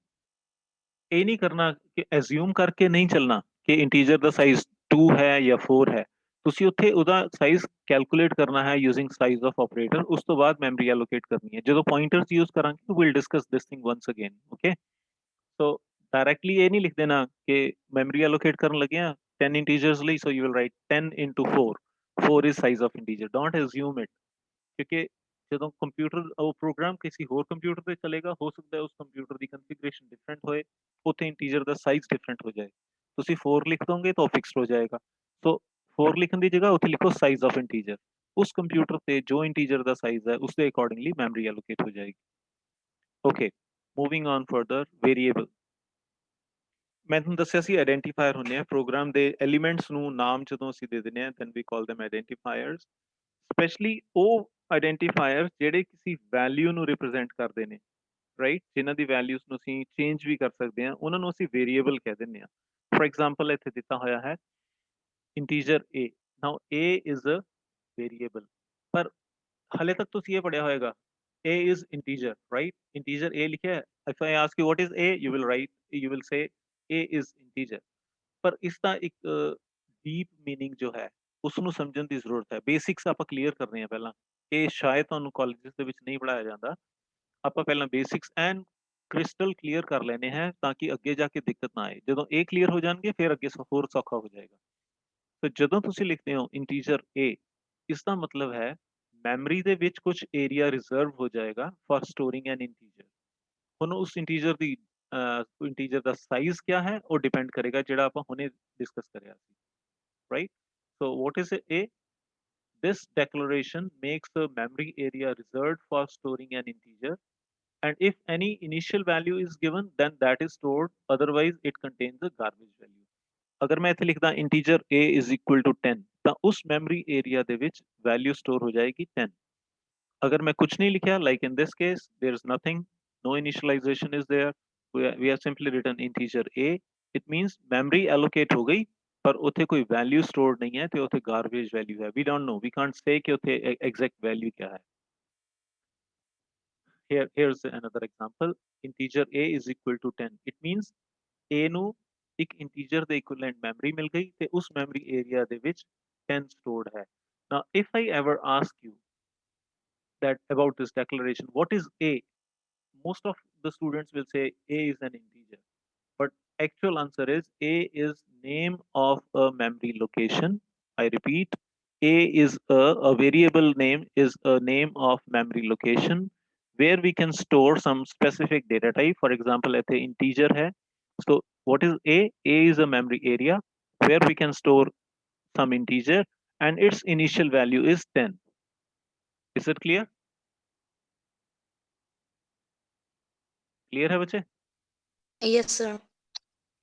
ਇਹ ਨਹੀਂ ਕਰਨਾ ਕਿ ਐਜ਼ਿਊਮ ਕਰਕੇ ਨਹੀਂ ਚੱਲਣਾ ਕਿ ਇੰਟੀਜਰ ਦਾ ਸਾਈਜ਼ 2 ਹੈ ਜਾਂ 4 ਹੈ ਤੁਸੀਂ ਉੱਥੇ ਉਹਦਾ ਸਾਈਜ਼ ਕੈਲਕੂਲੇਟ ਕਰਨਾ ਹੈ ਯੂਜ਼ਿੰਗ ਸਾਈਜ਼ ਆਫ ਆਪਰੇਟਰ ਉਸ ਤੋਂ ਬਾਅਦ ਮੈਮਰੀ ਐਲੋਕੇਟ ਕਰਨੀ ਹੈ ਜਦੋਂ ਪੁਆਇੰਟਰਸ ਯੂਜ਼ ਕਰਾਂਗੇ we'll discuss this thing once again okay so directly ਇਹ ਨਹੀਂ ਲਿਖ ਦੇਣਾ ਕਿ ਮੈਮਰੀ ਐਲੋਕੇਟ ਕਰਨ ਲੱਗੇ ਆ 10 ਇੰਟੀਜਰਸ ਲਈ so you will right 10 into 4 4 is size of integer don't assume it ਕਿਉਂਕਿ ਜਦੋਂ ਕੰਪਿਊਟਰ ਉਹ ਪ੍ਰੋਗਰਾਮ ਕਿਸੇ ਹੋਰ ਕੰਪਿਊਟਰ ਤੇ ਚਲੇਗਾ ਹੋ ਸਕਦਾ ਹੈ ਉਸ ਕੰਪਿਊਟਰ ਦੀ ਕਨਫੀਗਰੇਸ਼ਨ ਡਿਫਰੈਂਟ ਹੋਏ ਉੱਥੇ ਇੰਟੀਜਰ ਦਾ ਸਾਈਜ਼ ਡਿਫਰੈਂਟ ਹੋ ਜਾਏ ਤੁਸੀਂ 4 ਲਿਖ ਦੋਗੇ ਤਾਂ ਫਿਕਸਡ ਹੋ ਜਾਏਗਾ ਸੋ 4 ਲਿਖਣ ਦੀ ਜਗ੍ਹਾ ਉੱਥੇ ਲਿਖੋ ਸਾਈਜ਼ ਆਫ ਇੰਟੀਜਰ ਉਸ ਕੰਪਿਊਟਰ ਤੇ ਜੋ ਇੰਟੀਜਰ ਦਾ ਸਾਈਜ਼ ਹੈ ਉਸ ਦੇ ਅਕੋਰਡਿੰਗਲੀ ਮੈਮਰੀ ਐਲੋਕੇਟ ਹੋ ਜਾਏਗੀ okay moving on further variable ਮੈਂ ਤੁਹਾਨੂੰ ਦੱਸਿਆ ਸੀ ਆਇਡੈਂਟੀਫਾਇਰ ਹੁੰਦੇ ਆ ਪ੍ਰੋਗਰਾਮ ਦੇ ਐਲੀਮੈਂਟਸ ਨੂੰ ਨਾਮ ਜਦੋਂ ਅਸੀਂ ਦੇ ਦਿੰਦੇ ਆ then we call them identifiers specially ਉਹ ਆਇਡੈਂਟੀਫਾਇਰ ਜਿਹੜੇ ਕਿਸੇ ਵੈਲਿਊ ਨੂੰ ਰਿਪਰੈਜ਼ੈਂਟ ਕਰਦੇ ਨੇ ਰਾਈਟ ਜਿਨ੍ਹਾਂ ਦੀ ਵੈਲਿਊਜ਼ ਨੂੰ ਅਸੀਂ ਚੇਂਜ ਵੀ ਕਰ ਸਕਦੇ ਆ ਉਹਨਾਂ ਨੂੰ ਅਸੀਂ ਵੇਰੀਏਬਲ ਕਹਿ ਦਿੰਦੇ ਆ ਫॉर ਐਗਜ਼ਾਮਪਲ ਇੱਥੇ ਦਿੱਤਾ ਹੋਇਆ ਹੈ integer a now a is a variable ਪਰ ਹਲੇ ਤੱਕ ਤੁਸੀਂ ਇਹ ਪੜਿਆ ਹੋਏਗਾ a is integer right integer a ਲਿਖਿਆ ਹੈ if I ask you what is a you will say a is integer ਪਰ ਇਸ ਦਾ ਇੱਕ ਡੀਪ ਮੀਨਿੰਗ ਜੋ ਹੈ ਉਸ ਨੂੰ ਸਮਝਣ ਦੀ ਜ਼ਰੂਰਤ ਹੈ ਬੇਸਿਕਸ ਆਪਾਂ ਕਲੀਅਰ ਕਰਨੇ ਆ ਪਹਿਲਾਂ ਇਹ ਸ਼ਾਇਦ ਤੁਹਾਨੂੰ ਕਾਲਜਸ ਦੇ ਵਿੱਚ ਨਹੀਂ ਪੜਾਇਆ ਜਾਂਦਾ ਆਪਾਂ ਪਹਿਲਾਂ ਬੇਸਿਕਸ ਐਂਡ ਕ੍ਰਿਸਟਲ ਕਲੀਅਰ ਕਰ ਲੈਣੇ ਹੈ ਤਾਂ ਕਿ ਅੱਗੇ ਜਾ ਕੇ ਦਿੱਕਤ ਨਾ ਆਏ ਜਦੋਂ ਇਹ ਕਲੀਅਰ ਹੋ ਜਾਣਗੇ ਫਿਰ ਅੱਗੇ ਹੋਰ ਸੌਖਾ ਹੋ ਜਾਏਗਾ ਤੇ ਜਦੋਂ ਤੁਸੀਂ ਲਿਖਦੇ ਹੋ ਇੰਟੀਜਰ a ਇਸ ਦਾ ਮਤਲਬ ਹੈ ਮੈਮਰੀ ਦੇ ਵਿੱਚ ਕੁਝ ਏਰੀਆ ਰਿਜ਼ਰਵ ਹੋ ਜਾਏਗਾ ਫॉर ਸਟੋਰਿੰਗ ਐਨ ਇੰਟੀਜਰ ਹੁਣ ਉਸ ਇੰਟੀਜਰ ਦੀ ਇੰਟੀਜਰ ਦਾ ਸਾਈਜ਼ ਕਿਆ ਹੈ ਉਹ ਡਿਪੈਂਡ ਕਰੇਗਾ ਜਿਹੜਾ ਆਪਾਂ ਹੁਣੇ ਡਿਸਕਸ ਕਰਿਆ ਸੀ right so what is a this declaration makes the memory area reserved for storing an integer and if any initial value is given then that is stored otherwise it contains a garbage value ਅਗਰ ਮੈਂ ਇੱਥੇ ਲਿਖਦਾ integer a is equal to 10 ਤਾਂ ਉਸ ਮੈਮਰੀ ਏਰੀਆ ਦੇ ਵਿੱਚ ਵੈਲਿਊ ਸਟੋਰ ਹੋ ਜਾਏਗੀ 10 ਅਗਰ ਮੈਂ ਕੁਝ ਨਹੀਂ ਲਿਖਿਆ like in this case there is nothing no initialization is there we have simply written integer a it means memory allocate ਹੋ ਗਈ ਪਰ ਉੱਥੇ ਕੋਈ ਵੈਲਿਊ ਸਟੋਰਡ ਨਹੀਂ ਹੈ ਤੇ ਉੱਥੇ ਗਾਰਬੇਜ ਵੈਲਿਊ ਹੈ we don't know we can't say ਕਿ ਉੱਥੇ ਐਗਜ਼ੈਕਟ ਵੈਲਿਊ ਕਿਆ ਹੈ here's another example integer a is equal to 10 it means a ਨੂੰ ਇੱਕ ਇੰਟੀਜਰ ਦੇ ਇਕੁਇਵਲੈਂਟ ਮੈਮਰੀ ਮਿਲ ਗਈ ਤੇ ਉਸ ਮੈਮਰੀ ਏਰੀਆ ਦੇ ਵਿੱਚ 10 stored ਹੈ now if I ever ask you that about this declaration what is a most of the students will say a is an integer but actual answer is a is name of a memory location I repeat a is a variable name is a name of memory location where we can store some specific data type for example ਇੱਥੇ integer ਹੈ so what is a is a memory area where we can store some integer and its initial value is 10 is it clear ਹੈ ਬੱਚੇ Yes, sir.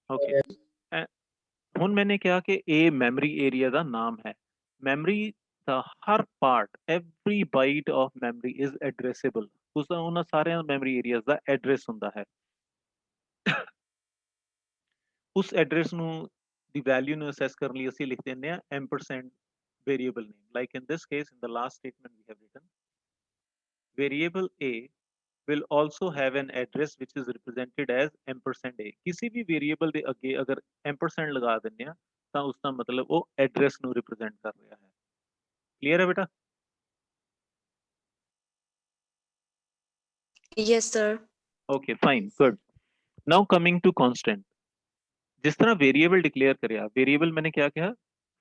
ਓਕੇ ਹੁਣ ਮੈंने ਕਿਹਾ ਕਿ ਇਹ ਮੈਮਰੀ ਏਰੀਆ ਦਾ ਨਾਮ ਹੈ ਮੈਮਰੀ ਦਾ ਹਰ part every byte of memory is addressable ਉਸ ਦਾ ਉਹਨਾਂ ਸਾਰਿਆਂ ਮੈਮਰੀ ਏਰੀਆਜ਼ ਦਾ ਐਡਰੈਸ ਹੁੰਦਾ ਹੈ ਉਸ ਐਡਰੈਸ ਨੂੰ ਦੀ ਵੈਲਿਊ ਨੂੰ ਅਸੈਸ ਕਰਨ ਲਈ ਅਸੀਂ ਲਿਖ ਦਿੰਦੇ ਆ ampersand variable name like in this case in the last statement we have written variable a will also have an address which is represented as ampersand a किसी भी वेरिएबल ਦੇ ਅੱਗੇ ਅਗਰ ampersand ਲਗਾ ਦਿੰਦੇ ਆ ਤਾਂ ਉਸ ਦਾ ਮਤਲਬ ਉਹ ਐਡਰੈਸ ਨੂੰ ਰਿਪਰੈਜ਼ੈਂਟ ਕਰ ਰਿਹਾ ਹੈ ਕਲੀਅਰ ਹੈ ਬੇਟਾ Yes, sir. okay fine good now coming to constant जिस तरह वेरिएबल डिक्लेयर करिया वेरिएबल मैंने क्या कहा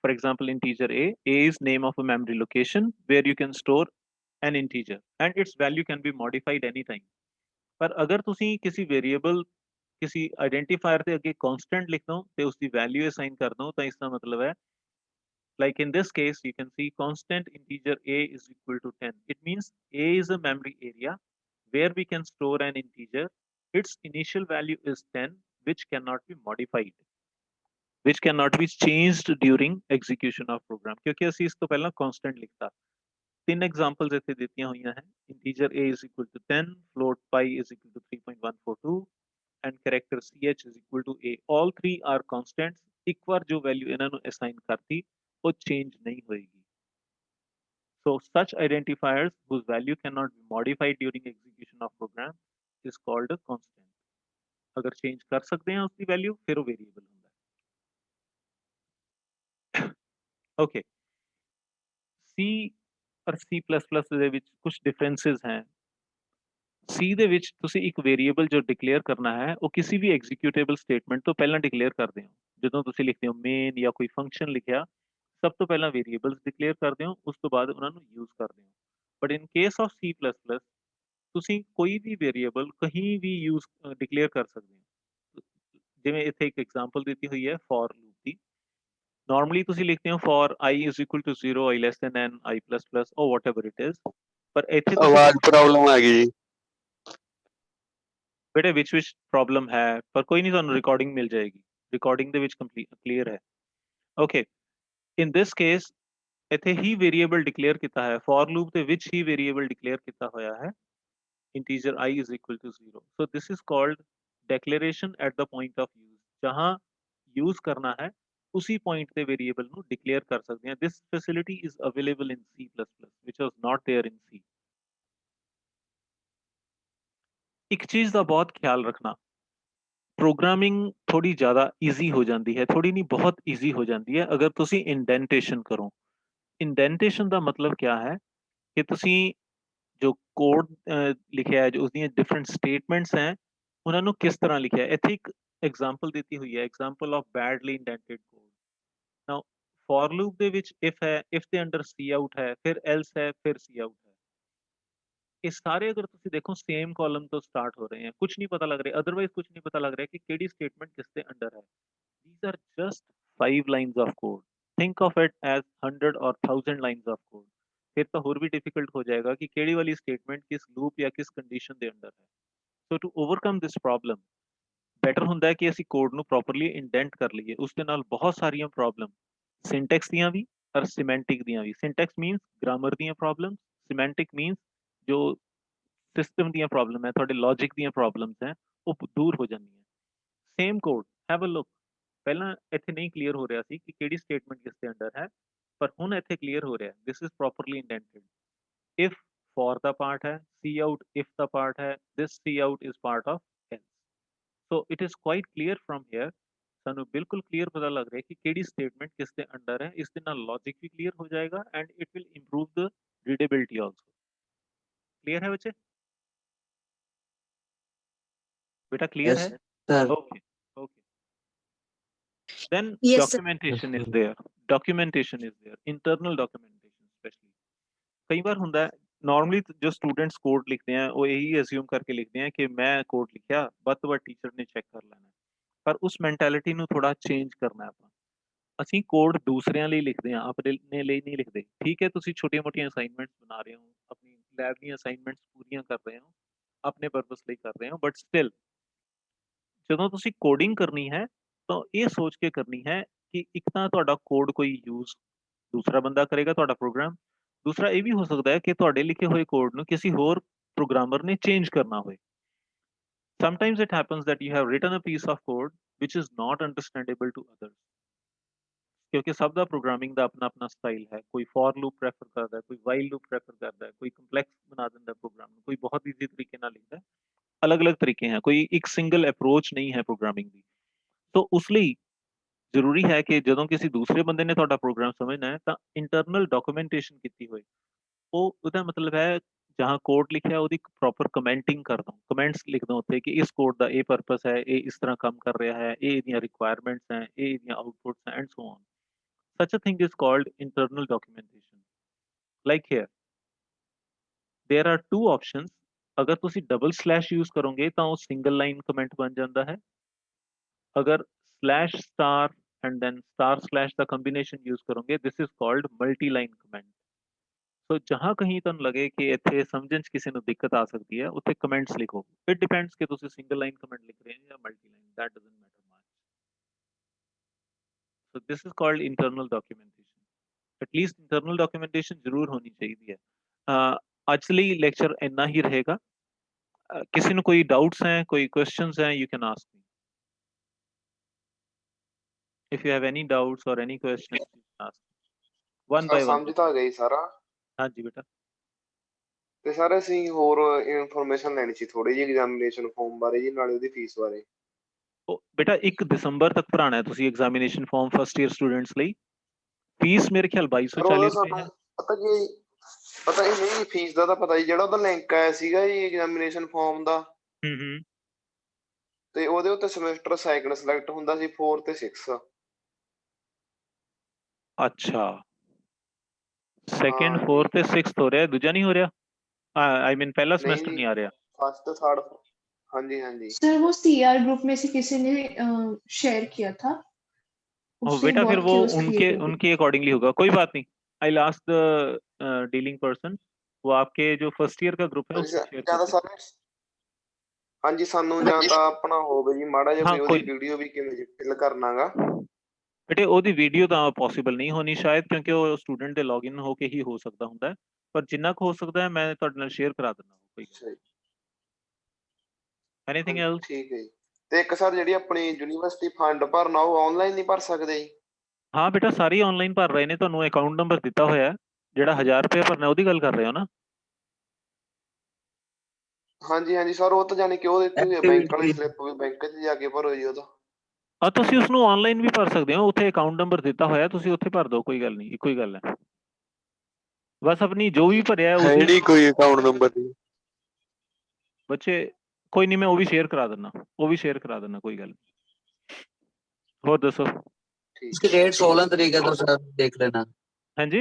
for example integer a is name of a memory location where you can store an integer and its value can be modified anytime पर अगर ਤੁਸੀਂ किसी वेरिएबल किसी आइडेंटिफायर ਦੇ ਅੱਗੇ constant ਲਿਖ ਦੋ ਤੇ ਉਸ ਦੀ ਵੈਲਿਊ ਅਸਾਈਨ ਕਰ ਦੋ ਤਾਂ ਇਸ ਦਾ ਮਤਲਬ ਹੈ like in this case you can see constant integer a is equal to 10 it means a is a memory area where we can store an integer its initial value is 10 which cannot be modified which cannot be changed during execution of program क्योंकि ਅਸੀਂ ਇਸ ਤੋਂ ਪਹਿਲਾਂ constant ਲਿਖਤਾ तीन एग्जांपल्स ਇੱਥੇ ਦਿੱਤੀਆਂ ਹੋਈਆਂ ਹਨ integer a is equal to 10 float pi is equal to 3.142 and character ch is equal to a all three are constants ਇੱਕ ਵਾਰ ਜੋ ਵੈਲਿਊ ਇਹਨਾਂ ਨੂੰ ਅਸਾਈਨ ਕਰਤੀ ਉਹ ਚੇਂਜ ਨਹੀਂ ਹੋਏਗੀ। So such identifiers whose value cannot be modified during execution of program is called a constant. अगर change कर सकते हैं उसकी value फिर वो variable ਹੁੰਦਾ है। Okay, C और C++ ਦੇ ਵਿੱਚ ਕੁਝ differences हैं। C ਦੇ ਵਿੱਚ ਤੁਸੀਂ ਇੱਕ variable ਜੋ declare ਕਰਨਾ ਹੈ ਉਹ ਕਿਸੇ ਵੀ executable statement ਤੋਂ ਪਹਿਲਾਂ declare ਕਰਦੇ ਹੋ। ਜਦੋਂ ਤੁਸੀਂ ਲਿਖਦੇ ਹੋ main ਜਾਂ ਕੋਈ function ਲਿਖਿਆ ਸਭ ਤੋਂ ਪਹਿਲਾਂ variables declare ਕਰਦੇ ਹੋ ਉਸ ਤੋਂ ਬਾਅਦ ਉਹਨਾਂ ਨੂੰ use ਕਰਦੇ ਹੋ। But in case of C++, ਤੁਸੀਂ ਕੋਈ ਵੀ ਵੇਰੀਏਬਲ ਕहीं ਵੀ ਯੂਜ਼ ਡਿਕਲੇਅਰ ਕਰ ਸਕਦੇ ਹੋ। ਜਿਵੇਂ ਇੱਥੇ ਇੱਕ ਐਗਜ਼ਾਮਪਲ ਦਿੱਤੀ ਹੋਈ ਹੈ ਫॉर ਲੂਪ ਦੀ। ਨਾਰਮਲੀ ਤੁਸੀਂ ਲਿਖਦੇ ਹੋ for i is equal to 0, i less than n, i plus plus or whatever it is, ਪਰ ਇੱਥੇ ਤੁਸੀਂ ਆਵਾਜ਼ ਪ੍ਰੋਬਲਮ ਆ ਗਈ ਜੀ। ਬੇਟੇ ਵਿੱਚ ਪ੍ਰੋਬਲਮ ਹੈ ਪਰ ਕੋਈ ਨਹੀਂ, ਤੁਹਾਨੂੰ ਰਿਕਾਰਡਿੰਗ ਮਿਲ ਜਾਏਗੀ, ਰਿਕਾਰਡਿੰਗ ਦੇ ਵਿੱਚ ਕਲੀਅਰ ਹੈ। ਓਕੇ, ਇਨ ਦਿਸ ਕੇਸ ਇੱਥੇ ਹੀ ਵੇਰੀਏਬਲ ਡਿਕਲੇਅਰ ਕੀਤਾ ਹੈ, ਫॉर ਲੂਪ ਦੇ ਵਿੱਚ ਹੀ ਵੇਰੀਏਬਲ ਡਿਕਲੇਅਰ ਕੀਤਾ ਹੋਇਆ ਹੈ integer I is equal to 0. So this is called declaration at the point of use. जहाँ use करना है उसी point पे variable ਨੂੰ declare कर सकते हैं। This facility is available in C++, which was not there in C. एक चीज ਦਾ बहुत ख्याल रखना, प्रोग्रामिंग थोड़ी ज़्यादा easy हो जाती है, थोड़ी नहीं बहुत easy हो जाती है अगर ਤੁਸੀਂ indentation करो। indentation ਦਾ मतलब क्या है कि ਤੁਸੀਂ जो कोड लिखा है, जो उसकी डिफरेंट स्टेटमेंट्स हैं उन्होंने किस तरह लिखा है। इतने एक एग्जांपल दी हुई है, example of badly indented code. Now for loop the which if है, if the under C out है, फिर एल्स है, फिर सी आउट है। ये सारे अगर तुम देखो सेम कॉलम तो स्टार्ट हो रहे हैं, कुछ नहीं पता लग रहा, अदरवाइज कुछ नहीं पता लग रहा है कि केड़ी स्टेटमेंट किसके अंडर है। These are just 5 lines of code, think of it as 100 और 1000 लाइंस ऑफ कोड। फिर तो और भी डिफिकल्ट हो जाएगा कि केड़ी वाली स्टेटमेंट किस लूप या किस कंडीशन के अंडर है। So to overcome this problem better ਹੁੰਦਾ ਹੈ ਕਿ ਅਸੀਂ ਕੋਡ ਨੂੰ ਪ੍ਰੋਪਰਲੀ ਇੰਡੈਂਟ ਕਰ ਲਈਏ। ਉਸ ਦੇ ਨਾਲ ਬਹੁਤ ਸਾਰੀਆਂ ਪ੍ਰੋਬਲਮ ਸਿੰਟੈਕਸ ਦੀਆਂ ਵੀ ਔਰ ਸਿਮੈਂਟਿਕ ਦੀਆਂ ਵੀ। ਸਿੰਟੈਕਸ ਮੀਨਸ ਗ੍ਰਾਮਰ ਦੀਆਂ ਪ੍ਰੋਬਲਮ, ਸਿਮੈਂਟਿਕ ਮੀਨਸ ਜੋ ਸਿਸਟਮ ਦੀਆਂ ਪ੍ਰੋਬਲਮ ਹੈ, ਤੁਹਾਡੇ ਲੌਜਿਕ ਦੀਆਂ ਪ੍ਰੋਬਲਮਸ ਹੈ, ਉਹ ਦੂਰ ਹੋ ਜਾਂਦੀਆਂ। Same code, have a look. ਪਹਿਲਾਂ ਇੱਥੇ ਨਹੀਂ ਕਲੀਅਰ ਹੋ ਰਿਹਾ ਸੀ ਕਿ ਕਿਹੜੀ ਸਟੇਟਮੈਂਟ ਕਿਸ ਦੇ ਅੰਡਰ ਹੈ, पर हुन इत्थे क्लियर हो रहा है। This is properly indented. If for the part है, cout if the part है, this cout is part of else. So it is quite clear from here, सानू बिल्कुल क्लियर पता लग रहा है कि केड़ी स्टेटमेंट किस दे अंडर है। इस दे नाल लॉजिक भी क्लियर हो जाएगा and it will improve the readability also. Clear है बच्चे? बेटा क्लियर है? Okay okay. Then Yes, sir. documentation is there. Documentation is there. Internal documentation especially. कई बार ਹੁੰਦਾ है, नॉर्मली जो स्टूडेंट्स कोड लिखते हैं वो यही अज्यूम करके लिखते हैं कि मैं कोड लिखा बस तो टीचर ने चेक कर लेना, पर उस मैंटेलिटी ਨੂੰ थोड़ा चेंज करना है। ਆਪਾਂ ਅਸੀਂ ਕੋਡ ਦੂਸਰਿਆਂ ਲਈ ਲਿਖਦੇ ਹਾਂ, ਆਪਣੇ ਲਈ ਨਹੀਂ ਲਿਖਦੇ। ਠੀਕ ਹੈ, ਤੁਸੀਂ ਛੋਟੀਆਂ-ਮੋਟੀਆਂ ਅਸਾਈਨਮੈਂਟਸ ਬਣਾ ਰਹੇ ਹੋ, ਆਪਣੀ ਲੈਬ ਦੀਆਂ ਅਸਾਈਨਮੈਂਟਸ ਪੂਰੀਆਂ ਕਰ ਰਹੇ ਹੋ, ਆਪਣੇ ਪਰਪਸ ਲਈ ਕਰ ਰਹੇ ਹੋ, ਬਟ ਸਟਿਲ ਜਦੋਂ ਤੁਸੀਂ ਕੋਡਿੰਗ ਕਰਨੀ ਹੈ ਤਾਂ ਇਹ ਸੋਚ ਕੇ ਕਰਨੀ ਹੈ ਕਿ ਇੱਕ ਤਾਂ ਤੁਹਾਡਾ ਕੋਡ ਕੋਈ ਯੂਜ਼ ਦੂਸਰਾ ਬੰਦਾ ਕਰੇਗਾ ਤੁਹਾਡਾ ਪ੍ਰੋਗਰਾਮ, ਦੂਸਰਾ ਇਹ ਵੀ ਹੋ ਸਕਦਾ ਹੈ ਕਿ ਤੁਹਾਡੇ ਲਿਖੇ ਹੋਏ ਕੋਡ ਨੂੰ ਕਿਸੇ ਹੋਰ ਪ੍ਰੋਗਰਾਮਰ ਨੇ ਚੇਂਜ ਕਰਨਾ ਹੋਏ। Sometimes it happens that you have written a piece of code which is not understandable to others, क्योंकि सब ਦਾ ਪ੍ਰੋਗਰਾਮਿੰਗ ਦਾ ਆਪਣਾ ਆਪਣਾ ਸਟਾਈਲ ਹੈ। ਕੋਈ ਫॉर ਲੂਪ ਪ੍ਰੈਫਰ ਕਰਦਾ ਹੈ, ਕੋਈ ਵਾਈਲ ਲੂਪ ਪ੍ਰੈਫਰ ਕਰਦਾ ਹੈ, ਕੋਈ ਕੰਪਲੈਕਸ ਬਣਾ ਦਿੰਦਾ ਪ੍ਰੋਗਰਾਮ ਨੂੰ, ਕੋਈ ਬਹੁਤ ਈਜ਼ੀ ਤਰੀਕੇ ਨਾਲ ਲਿਖਦਾ ਹੈ। अलग-अलग तरीके हैं, कोई एक सिंगल अप्रोच नहीं है प्रोग्रामिंग की। तो उस ਲਈ ਜ਼ਰੂਰੀ ਹੈ ਕਿ ਜਦੋਂ ਕਿਸੇ ਦੂਸਰੇ ਬੰਦੇ ਨੇ ਤੁਹਾਡਾ ਪ੍ਰੋਗਰਾਮ ਸਮਝਣਾ ਹੈ ਤਾਂ ਇੰਟਰਨਲ ਡਾਕੂਮੈਂਟੇਸ਼ਨ ਕੀਤੀ ਹੋਏ। ਉਹ ਉਹਦਾ ਮਤਲਬ ਹੈ ਜਹਾਂ ਕੋਡ ਲਿਖਿਆ ਉਹਦੀ ਪ੍ਰੋਪਰ ਕਮੈਂਟਿੰਗ ਕਰ ਦੋ, ਕਮੈਂਟਸ ਲਿਖ ਦੋ ਉੱਥੇ ਕਿ ਇਸ ਕੋਡ ਦਾ ਇਹ ਪਰਪਸ ਹੈ, ਇਹ ਇਸ ਤਰ੍ਹਾਂ ਕੰਮ ਕਰ ਰਿਹਾ ਹੈ, ਇਹ ਇਹਦੀਆਂ ਰਿਕੁਆਇਰਮੈਂਟਸ ਹੈ, ਇਹ ਇਹਦੀਆਂ ਆਊਟਪੁੱਟਸ ਹੈ and so on. Such a thing is called internal documentation. Like here there are two options. अगर ਤੁਸੀਂ डबल स्लैश यूज करोगे तो सिंगल लाइन कमेंट बन जाता है। अगर slash star and then star slash का कॉम्बिनेशन यूज करोगे this is called multi line comment. तो जहां कहीं तुम लगे कि इत्थे समझण च किसी ਨੂੰ दिक्कत आ सकती है उत्थे कमेंट्स लिखो। इट डिपेंड्स कि तुसी सिंगल लाइन कमेंट लिख रहे हैं या multi line, that doesn't matter much. So this is called internal documentation. At least internal documentation जरूर होनी चाहिए है। आज ਲਈ लेक्चर इन्ना ही रहेगा। किसी ਨੂੰ कोई डाउट्स हैं, कोई क्वेश्चंस हैं, you can ask me. If you have any doubts or any questions, you can ask. One sir by one. ਸਮਝ ਤਾਂ ਗਈ ਸਾਰਾ। ਹਾਂਜੀ ਬੇਟਾ। ਤੇ ਸਰ ਅਸੀਂ ਹੋਰ ਇਨਫੋਰਮੇਸ਼ਨ ਲੈਣੀ ਸੀ ਥੋੜੀ ਜਿਹੀ ਐਗਜ਼ਾਮੀਨੇਸ਼ਨ ਫਾਰਮ ਬਾਰੇ ਜੀ, ਨਾਲੇ ਉਹਦੀ ਫੀਸ ਬਾਰੇ। ਉਹ ਬੇਟਾ 1 ਦਸੰਬਰ ਤੱਕ ਭਰਾਣਾ ਹੈ ਤੁਸੀਂ examination form first year students ਲਈ। ਫੀਸ ਮੇਰੇ ਖਿਆਲ ਸਰ ਉਹਦਾ 2240 ਰੁਪਏ ਸਾਨੂੰ ਹੈ। ਪਤਾ ਜੀ ਨਹੀਂ, ਫੀਸ ਦਾ ਤਾਂ ਪਤਾ ਜੀ, ਜਿਹੜਾ ਉਹਦਾ ਲਿੰਕ ਆਇਆ ਸੀਗਾ ਜੀ ਐਗਜ਼ਾਮੀਨੇਸ਼ਨ ਫਾਰਮ ਦਾ, ਹੂੰ। ਤੇ ਉਹਦੇ ਉੱਤੇ ਸਮੈਸਟਰ ਸੈਕਿੰਡ ਸਿਲੈਕਟ ਹੁੰਦਾ ਸੀ 4 ਤੇ 6। ਅੱਛਾ, ਸੈਕਿੰਡ ਹਾਂ 4 ਜੀ। ਤੇ 6 ਹੋ ਰਿਹਾ, ਦੂਜਾ ਨਹੀਂ ਹੋ ਰਿਹਾ? आई मीन पहला नहीं सेमेस्टर जी, नहीं आ रहा। First third. हाँ जी हाँ जी। सर वो सीआर ग्रुप में से किसी ने शेयर किया था, ओ उससे बेटा फिर बहुत वो क्यूज उनके क्रिएट हो गई। उनके अकॉर्डिंगली होगा, कोई बात नहीं। आई लास्ट द डीलिंग पर्सन, वो आपके जो फर्स्ट ईयर का ग्रुप है उसमें शेयर कर ਜਿਆਦਾ दें। ਸਾਰੇ ਹਾਂਜੀ, ਸਾਨੂੰ ਜਾਂ ਤਾਂ ਆਪਣਾ ਹੋਵੇ ਜੀ ਮਾੜਾ ਜਿਹਾ हाँ ਕੋਈ ਉਹਦੀ कोई ਵੀਡੀਓ ਵੀ ਕਿਵੇਂ ਫਿਲ ਕਰਨਾਗਾ। बेटे ਉਹਦੀ ਵੀਡੀਓ ਤਾਂ ਪੋਸੀਬਲ ਨਹੀਂ ਹੋਣੀ ਸ਼ਾਇਦ, ਕਿਉਂਕਿ ਉਹ ਸਟੂਡੈਂਟ ਦੇ ਲੌਗਇਨ ਹੋ ਕੇ ਹੀ ਹੋ ਸਕਦਾ ਹੁੰਦਾ ਹੈ, ਪਰ ਜਿੰਨਾ ਕੁ ਹੋ ਸਕਦਾ ਹੈ ਮੈਂ ਤੁਹਾਡੇ ਨਾਲ ਸ਼ੇਅਰ ਕਰਾ ਦਿੰਦਾ ਕੋਈ। ਅੱਛਾ ਜੀ। Anything else? ਠੀਕ ਹੈ ਜੀ। ਤੇ ਇੱਕ ਸਰ ਜਿਹੜੀ ਆਪਣੀ ਯੂਨੀਵਰਸਿਟੀ ਫੰਡ ਭਰਨਾ ਉਹ ਆਨਲਾਈਨ ਨਹੀਂ ਭਰ ਸਕਦੇ ਜੀ? ਹਾਂ ਬੇਟਾ ਸਾਰੀ ਆਨਲਾਈਨ ਭਰ ਰਹੇ ਨੇ, ਤੁਹਾਨੂੰ ਅਕਾਊਂਟ ਨੰਬਰ ਦਿੱਤਾ ਹੋਇਆ ਜਿਹੜਾ 1000 ਰੁਪਏ ਭਰਨਾ, ਉਹਦੀ ਗੱਲ ਕਰ ਰਹੇ ਹੋ ਨਾ? ਹਾਂਜੀ ਹਾਂਜੀ ਸਰ, ਉਹ ਤਾਂ ਜਾਣੀ ਕਿ ਉਹ ਦਿੱਤੀ ਹੋਈ ਹੈ ਬੈਂਕ ਵਾਲੀ ਸਲਿੱਪ, ਵੀ ਬੈਂਕ 'ਚ ਜਾ ਕੇ ਭਰੋ ਜੀ ਉਹਦਾ। ਤੁਸੀਂ ਉਸਨੂੰ ਆਨਲਾਈਨ ਵੀ ਭਰ ਸਕਦੇ ਹੋ, ਉੱਥੇ ਅਕਾਊਂਟ ਨੰਬਰ ਦਿੱਤਾ ਹੋਇਆ, ਤੁਸੀਂ ਉੱਥੇ ਭਰ ਦਿਓ, ਕੋਈ ਗੱਲ ਨਹੀਂ, ਇੱਕੋ ਹੀ ਗੱਲ ਹੈ। ਬਸ ਆਪਣੀ ਜੋ ਵੀ ਭਰਿਆ ਹੈ ਉਸੇ ਨਹੀਂ ਕੋਈ ਅਕਾਊਂਟ ਨੰਬਰ ਜੀ ਬੱਚੇ, ਕੋਈ ਨਹੀਂ ਮੈਂ ਉਹ ਵੀ ਸ਼ੇਅਰ ਕਰਾ ਦਿੰਦਾ, ਕੋਈ ਗੱਲ ਨਹੀਂ। ਹੋਰ ਦੱਸੋ? उसकी डेट 16 तारीख है, तो सर देख लेना। हाँ जी,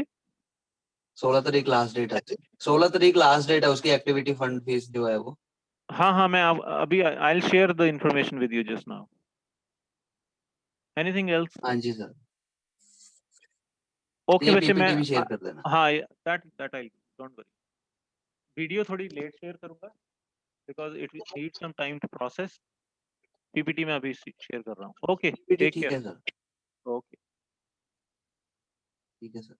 16 तारीख लास्ट डेट है, 16 तारीख लास्ट डेट है उसकी एक्टिविटी फंड फीस जो है वो। हाँ मैं अभी I will share the information with you just now. Anything else? हाँ जी सर। ओके ये बच्चे, मैं पीपीटी भी शेयर कर देना। हाँ that I don't worry. Video थोड़ी लेट शेयर करूंगा because it need some time to process. PPT में अभी शेयर कर रहा हूँ। ओके, पीपीटी टेक ठीक केयर। है सर, ओके। ठीक है सर।